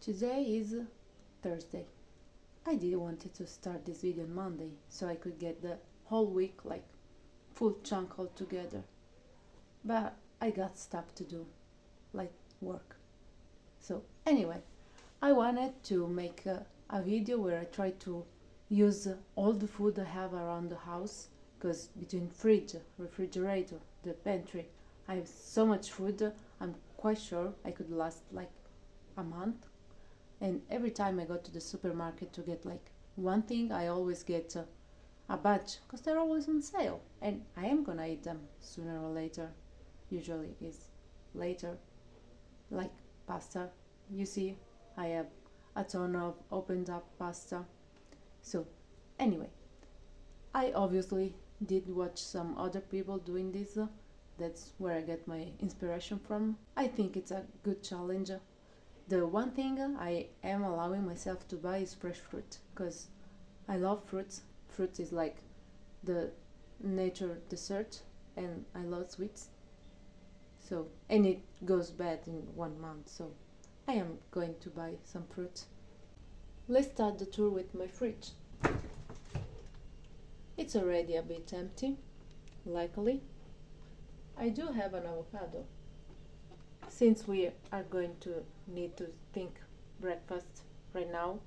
Today is Thursday. I didn't want to start this video on Monday so I could get the whole week like full chunk all together. But I got stuff to do, like work. So anyway, I wanted to make a video where I try to use all the food I have around the house, because between fridge, refrigerator, the pantry, I have so much food. I'm quite sure I could last like a month. And every time I go to the supermarket to get like one thing, I always get a batch because they're always on sale, and I am gonna eat them sooner or later. Usually is later, like pasta. You see, I have a ton of opened up pasta. So anyway, I obviously did watch some other people doing this. That's where I get my inspiration from. I think it's a good challenge. The one thing I am allowing myself to buy is fresh fruit, because I love fruits. Fruit is like the nature dessert, and I love sweets. So, and it goes bad in 1 month, so I am going to buy some fruit. Let's start the tour with my fridge. It's already a bit empty, luckily. I do have an avocado. Since we are going to need to think breakfast right now,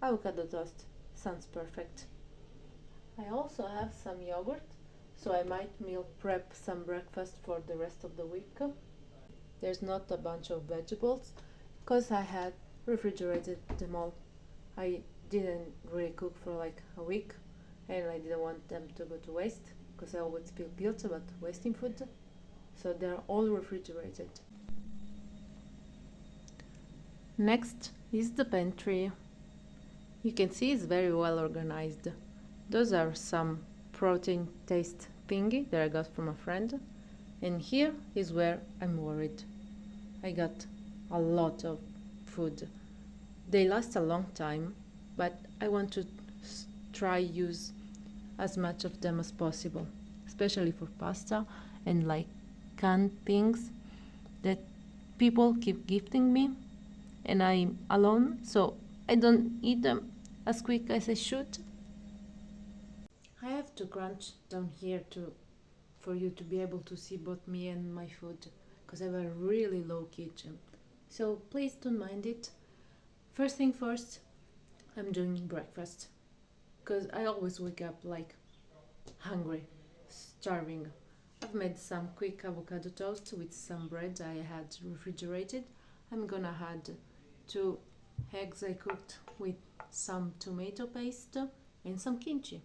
avocado toast sounds perfect. I also have some yogurt, so I might meal prep some breakfast for the rest of the week. There's not a bunch of vegetables because I had refrigerated them all. I didn't really cook for like a week, and I didn't want them to go to waste because I always feel guilt about wasting food. So they're all refrigerated. Next is the pantry. You can see it's very well organized. Those are some protein taste thingy that I got from a friend. And here is where I'm worried. I got a lot of food. They last a long time, but I want to try use as much of them as possible, especially for pasta and like canned things that people keep gifting me, and I'm alone, so I don't eat them as quick as I should. I have to crunch down here for you to be able to see both me and my food, because I have a really low kitchen. So please don't mind it. First thing first, I'm doing breakfast, because I always wake up like hungry, starving. I've made some quick avocado toast with some bread I had refrigerated. I'm gonna add 2 eggs I cooked with some tomato paste and some kimchi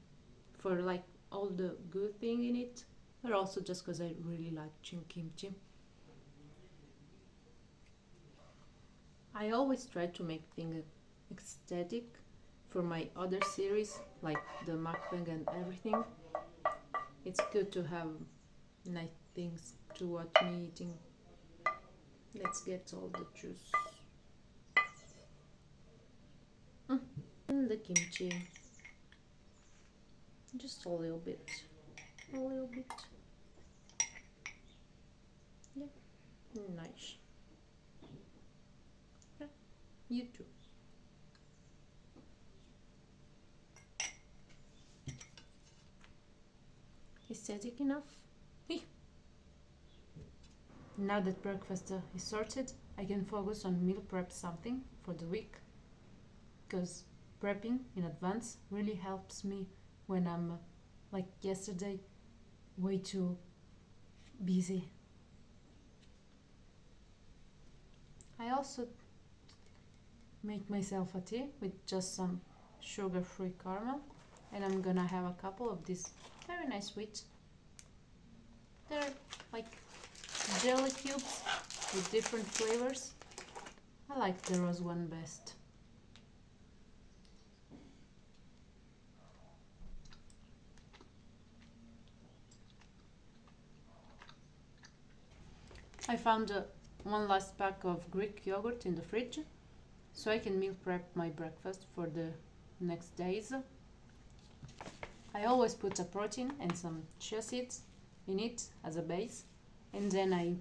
for like all the good thing in it, but also just because I really like kimchi. I always try to make things aesthetic for my other series, like the mukbang and everything. It's good to have nice things to watch me eating. Let's get all the juice. And the kimchi. Just a little bit. A little bit. Yeah. Nice. Yeah. You too. Aesthetic enough? Now that breakfast is sorted, I can focus on meal prep something for the week, because prepping in advance really helps me when I'm, like yesterday, way too busy. I also make myself a tea with just some sugar-free caramel, and I'm gonna have a couple of these very nice sweets. They're like jelly cubes with different flavors. I like the rose one best. I found one last pack of Greek yogurt in the fridge, so I can meal prep my breakfast for the next days. I always put a protein and some chia seeds in it as a base, and then I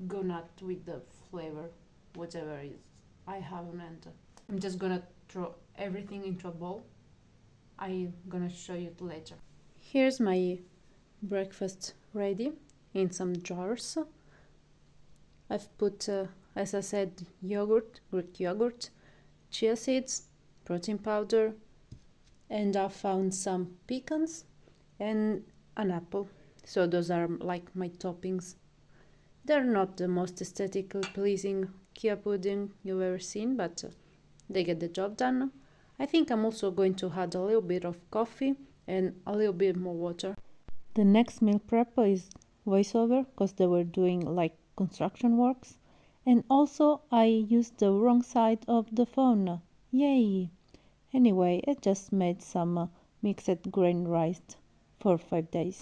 go nut with the flavor, whatever is I haven't. I'm just gonna throw everything into a bowl. I'm gonna show you it later. Here's my breakfast ready in some jars. I've put, as I said, yogurt, Greek yogurt, chia seeds, protein powder, and I found some pecans and an apple. So those are like my toppings. They're not the most aesthetically pleasing Kia pudding you've ever seen, but they get the job done. I think I'm also going to add a little bit of coffee and a little bit more water. The next meal prep is voiceover because they were doing like construction works. And also I used the wrong side of the phone. Yay! Anyway, I just made some mixed grain rice for 5 days.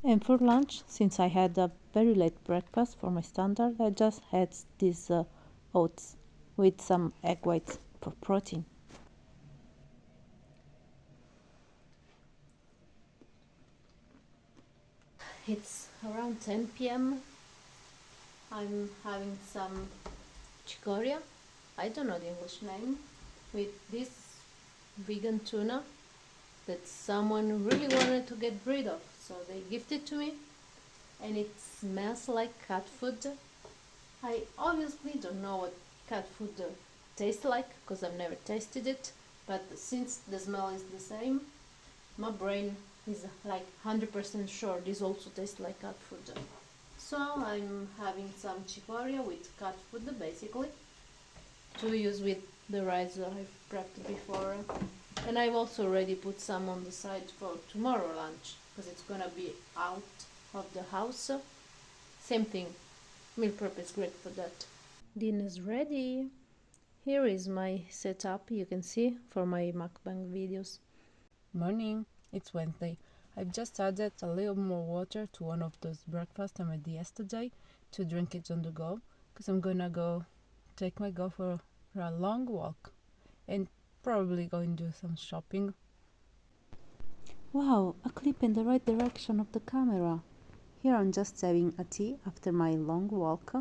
And for lunch, since I had a very late breakfast for my standard, I just had these oats with some egg whites for protein. It's around 10 p.m. I'm having some chicoria, I don't know the English name, with this vegan tuna that someone really wanted to get rid of, so they gifted to me, and it smells like cat food. I obviously don't know what cat food tastes like because I've never tasted it, but since the smell is the same, my brain is like 100% sure this also tastes like cat food. So I'm having some chicoria with cat food basically to use with the rice that I've prepped before. And I've also already put some on the side for tomorrow lunch because it's gonna be out of the house. Same thing, meal prep is great for that. Dinner's ready. Here is my setup, you can see, for my mukbang videos. Morning, it's Wednesday. I've just added a little more water to one of those breakfasts I made yesterday to drink it on the go because I'm gonna go take my go for a long walk and probably go and do some shopping. Wow, a clip in the right direction of the camera. Here I'm just having a tea after my long walk.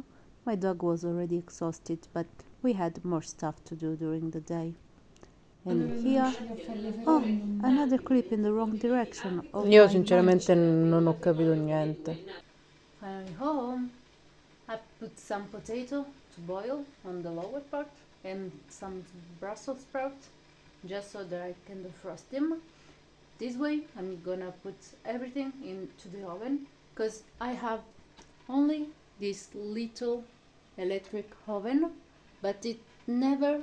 My dog was already exhausted, but we had more stuff to do during the day. And here, oh, another clip in the wrong direction. Io sinceramente non ho capito niente. Finally home. I put some potato to boil on the lower part and some Brussels sprouts just so that I can defrost them. This way I'm gonna put everything into the oven because I have only this little electric oven, but it never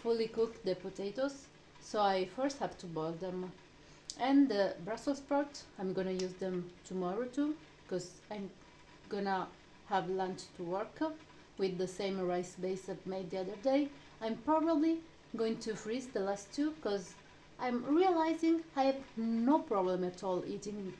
fully cooked the potatoes, so I first have to boil them. And the Brussels sprouts, I'm gonna use them tomorrow too because I'm gonna have lunch to work with the same rice base I've made the other day. I'm probably going to freeze the last two because I'm realizing I have no problem at all eating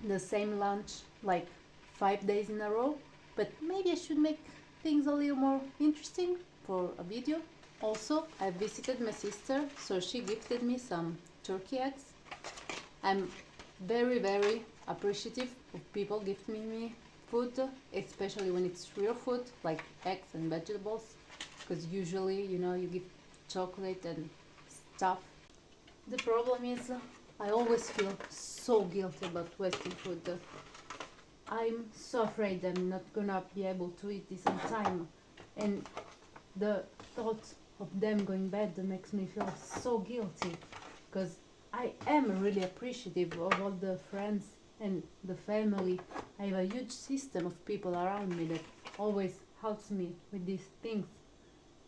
the same lunch like 5 days in a row, but maybe I should make things a little more interesting for a video. Also, I visited my sister, so she gifted me some turkey eggs. I'm very appreciative of people gifting me food, especially when it's real food like eggs and vegetables, because usually, you give chocolate and stuff. The problem is I always feel so guilty about wasting food. I'm so afraid I'm not gonna be able to eat this in time, and the thought of them going bad makes me feel so guilty because I am really appreciative of all the friends and the family. I have a huge system of people around me that always helps me with these things,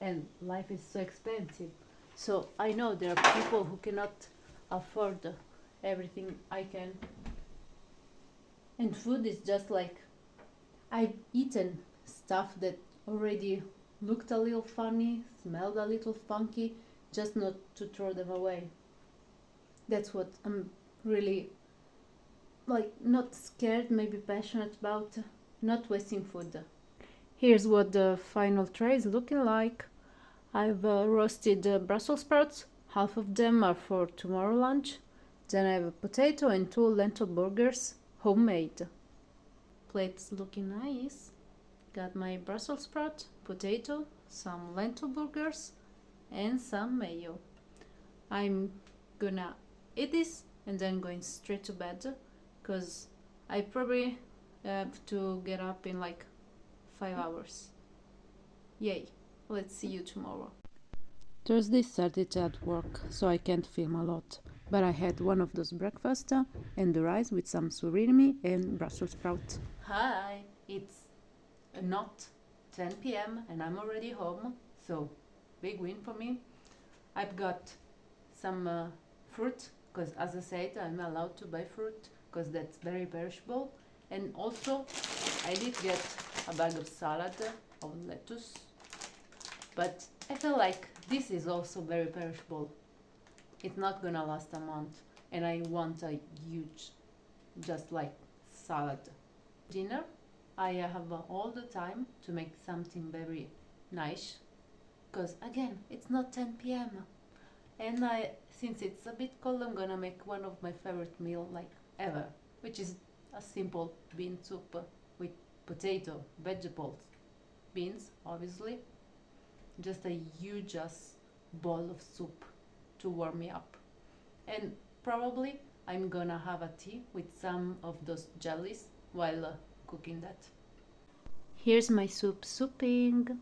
and life is so expensive. So I know there are people who cannot afford everything I can. And food is just like I've eaten stuff that already looked a little funny, smelled a little funky, just not to throw them away. That's what I'm really not scared, maybe passionate about, not wasting food. Here's what the final tray is looking like. I've roasted Brussels sprouts, half of them are for tomorrow lunch. Then I have a potato and 2 lentil burgers, homemade. Plate's looking nice. got my Brussels sprout, potato, some lentil burgers, and some mayo. I'm gonna eat this and then going straight to bed because I probably have to get up in like 5 hours. Yay, let's see you tomorrow. Thursday started at work, so I can't film a lot. But I had one of those breakfasts and the rice with some surimi and Brussels sprouts. Hi, it's not 10 p.m. and I'm already home, so big win for me. I've got some fruit, because as I said, I'm allowed to buy fruit because that's very perishable. And also, I did get a bag of salad of lettuce, but I feel like this is also very perishable. It's not gonna last a month, and I want a huge, just like salad. Dinner, I have all the time to make something very nice, because again, it's not 10 p.m. And since it's a bit cold, I'm gonna make one of my favorite meal like ever, which is a simple bean soup with potato, vegetables, beans, obviously. Just a huge ass bowl of soup to warm me up. And probably I'm gonna have a tea with some of those jellies while cooking that. Here's my soup souping.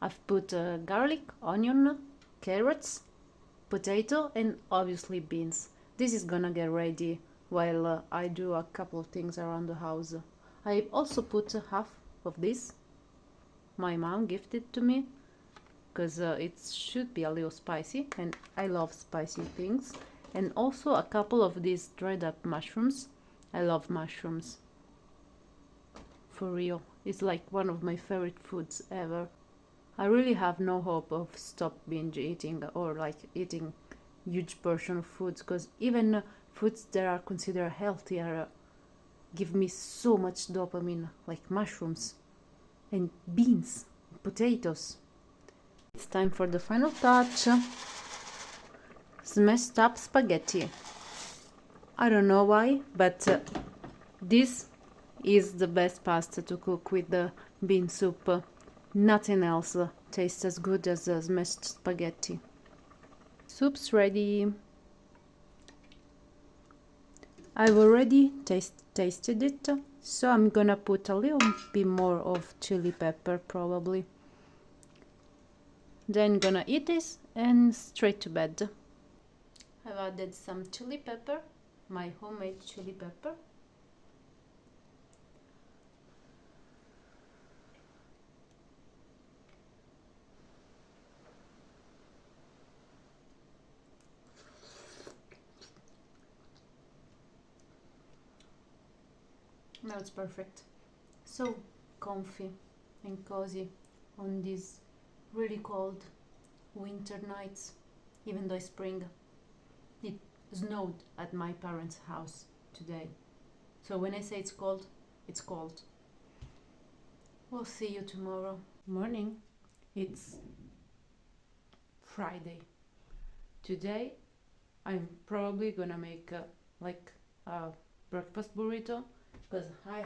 I've put garlic, onion, carrots, potato, and obviously beans. This is gonna get ready while I do a couple of things around the house. I also put half of this. My mom gifted to me because it should be a little spicy and I love spicy things. And also a couple of these dried up mushrooms. I love mushrooms. For real. It's like one of my favorite foods ever. I really have no hope of stop binge eating or like eating huge portion of foods, because even foods that are considered healthy are give me so much dopamine, like mushrooms and beans, potatoes. It's time for the final touch. Smashed up spaghetti. I don't know why, but this is the best pasta to cook with the bean soup. Nothing else tastes as good as smashed spaghetti. Soup's ready. I've already tasted it, so I'm gonna put a little bit more of chili pepper probably. Then gonna eat this and straight to bed. I've added some chili pepper, my homemade chili pepper. Now it's perfect. So comfy and cozy on these really cold winter nights, even though it's spring. It snowed at my parents' house today. So when I say it's cold, it's cold. We'll see you tomorrow morning. It's Friday. Today I'm probably gonna make like a breakfast burrito, because I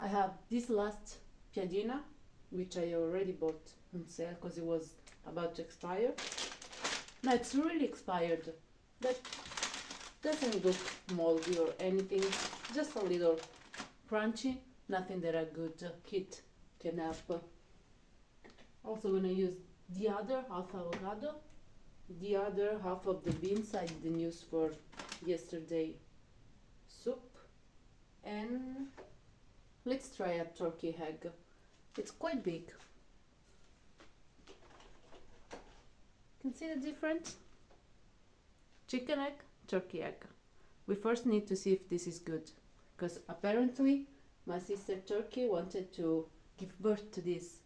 have this last piadina, which I already bought on sale because it was about to expire. Now it's really expired, but doesn't look moldy or anything, just a little crunchy, nothing that a good kid can have. Also gonna use the other half avocado. The other half of the beans I didn't use for yesterday soup. And let's try a turkey egg. It's quite big. Can see the difference? Chicken egg, turkey egg. We first need to see if this is good, because apparently my sister Turkey wanted to give birth to this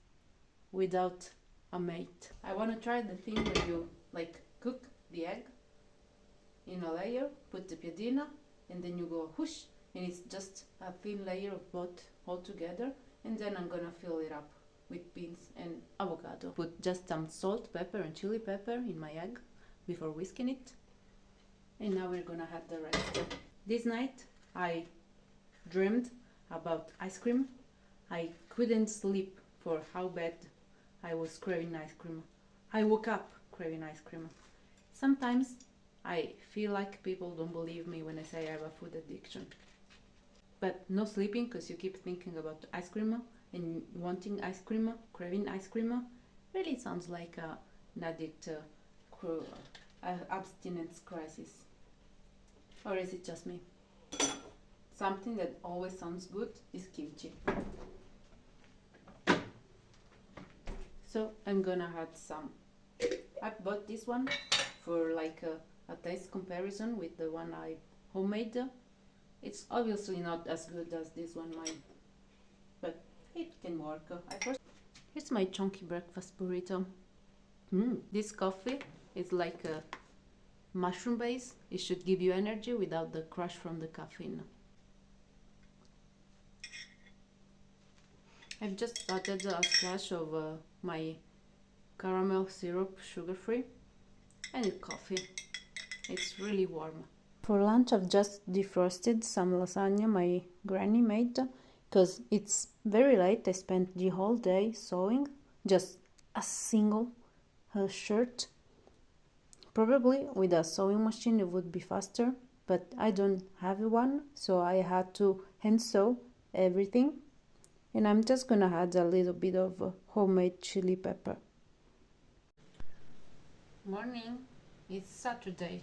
without a mate. I want to try the thing where you like cook the egg in a layer, put the piadina, and then you go whoosh, and it's just a thin layer of both all together. And then I'm gonna fill it up with beans and avocado. Put just some salt, pepper, and chili pepper in my egg before whisking it. and now we're gonna have the rest. This night I dreamed about ice cream. I couldn't sleep for how bad I was craving ice cream. I woke up craving ice cream. Sometimes I feel like people don't believe me when I say I have a food addiction. But no sleeping because you keep thinking about ice cream and wanting ice cream, craving ice cream, really sounds like an addict abstinence crisis. Or is it just me? Something that always sounds good is kimchi. So I'm gonna add some. I bought this one for like a taste comparison with the one I homemade. It's obviously not as good as this one mine, but it can work. Here's my chunky breakfast burrito. This coffee is like a mushroom base. It should give you energy without the crush from the caffeine. I've just added a splash of my caramel syrup, sugar-free, and it's coffee. It's really warm. For lunch I've just defrosted some lasagna my granny made because it's very late. I spent the whole day sewing just a single shirt. Probably with a sewing machine it would be faster, but I don't have one, so I had to hand sew everything. And I'm just gonna add a little bit of homemade chili pepper. Morning, it's Saturday.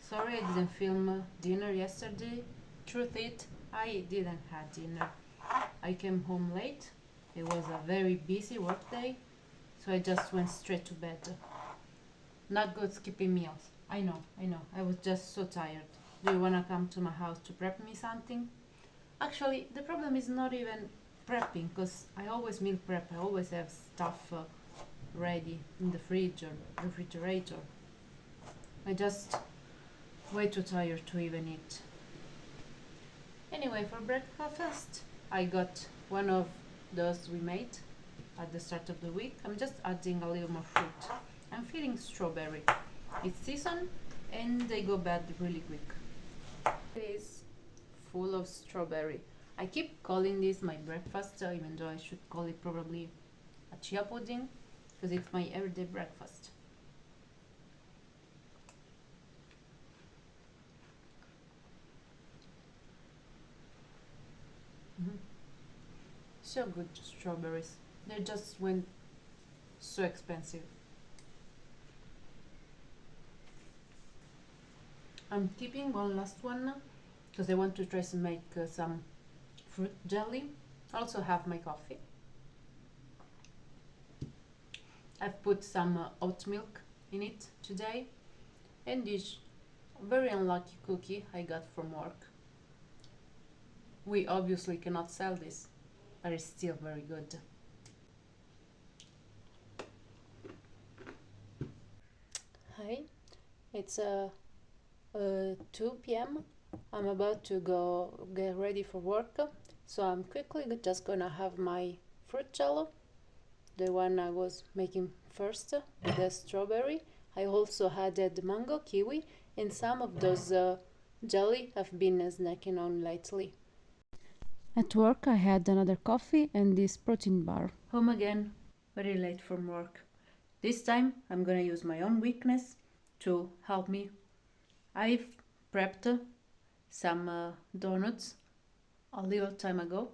Sorry I didn't film dinner yesterday. Truth it, I didn't have dinner. I came home late. It was a very busy work day, so I just went straight to bed. Not good skipping meals. I know. I was just so tired. Do you wanna come to my house to prep me something? Actually, the problem is not even prepping, because I always meal prep. I always have stuff ready in the fridge or refrigerator. I just way too tired to even eat. Anyway, for breakfast I got one of those we made at the start of the week. I'm just adding a little more fruit. I'm feeling strawberry. It's season and they go bad really quick. It is full of strawberry. I keep calling this my breakfast, even though I should call it probably a chia pudding, because it's my everyday breakfast. So good strawberries. They just went so expensive. I'm keeping one last one because I want to try to make some fruit jelly. I also have my coffee. I've put some oat milk in it today, and this very unlucky cookie I got from work. We obviously cannot sell this, but it's still very good. Hi, it's 2 p.m. I'm about to go get ready for work, so I'm quickly just gonna have my fruit jello, the one I was making first with the strawberry. I also added mango, kiwi, and some of those jelly I've been snacking on lately. At work I had another coffee and this protein bar. Home again, very late from work. This time I'm gonna use my own weakness to help me. I've prepped some donuts a little time ago.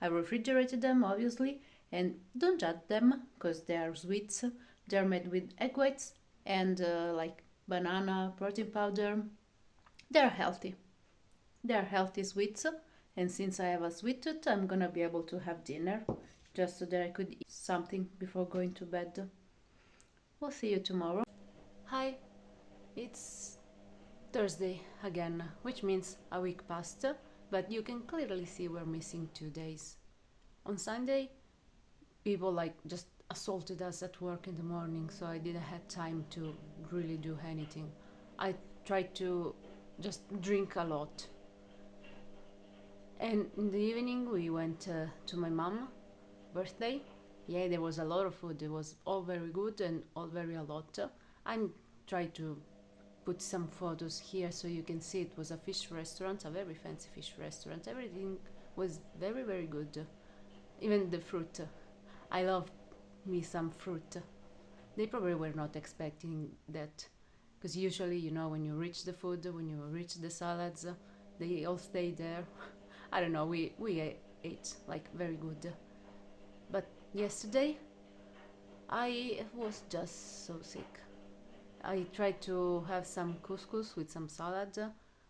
I refrigerated them obviously, and don't judge them because they are sweets. They are made with egg whites and like banana protein powder. They are healthy. They are healthy sweets, and since I have a sweet tooth, I'm gonna be able to have dinner just so that I could eat something before going to bed. We'll see you tomorrow. Hi, it's Thursday again, which means a week passed, but you can clearly see we're missing 2 days. On Sunday, people just assaulted us at work in the morning, so I didn't have time to really do anything. I tried to just drink a lot. And in the evening we went to my mom's birthday. Yeah, there was a lot of food. It was all very good and all very a lot. I'm trying to put some photos here so you can see. It was a fish restaurant, a very fancy fish restaurant. Everything was very, very good. Even the fruit. I love me some fruit. They probably were not expecting that, because usually, you know, when you reach the food, when you reach the salads, they all stay there. I don't know, we ate like very good. But yesterday, I was just so sick. I tried to have some couscous with some salad,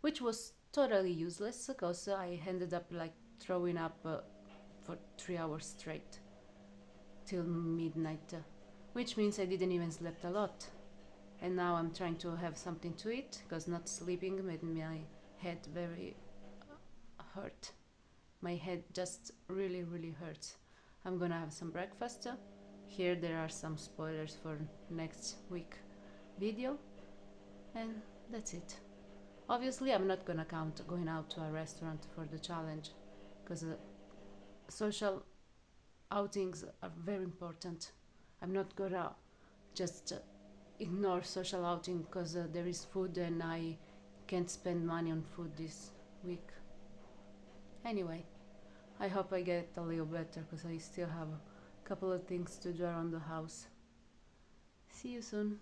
which was totally useless because I ended up like throwing up for 3 hours straight till midnight, which means I didn't even sleep a lot. And now I'm trying to have something to eat because not sleeping made my head very hurt. My head just really, really hurts. I'm gonna have some breakfast. Here there are some spoilers for next week video, and that's it. Obviously, I'm not gonna count going out to a restaurant for the challenge because social outings are very important. I'm not gonna just ignore social outing because there is food and I can't spend money on food this week. Anyway, I hope I get a little better because I still have a couple of things to do around the house. See you soon.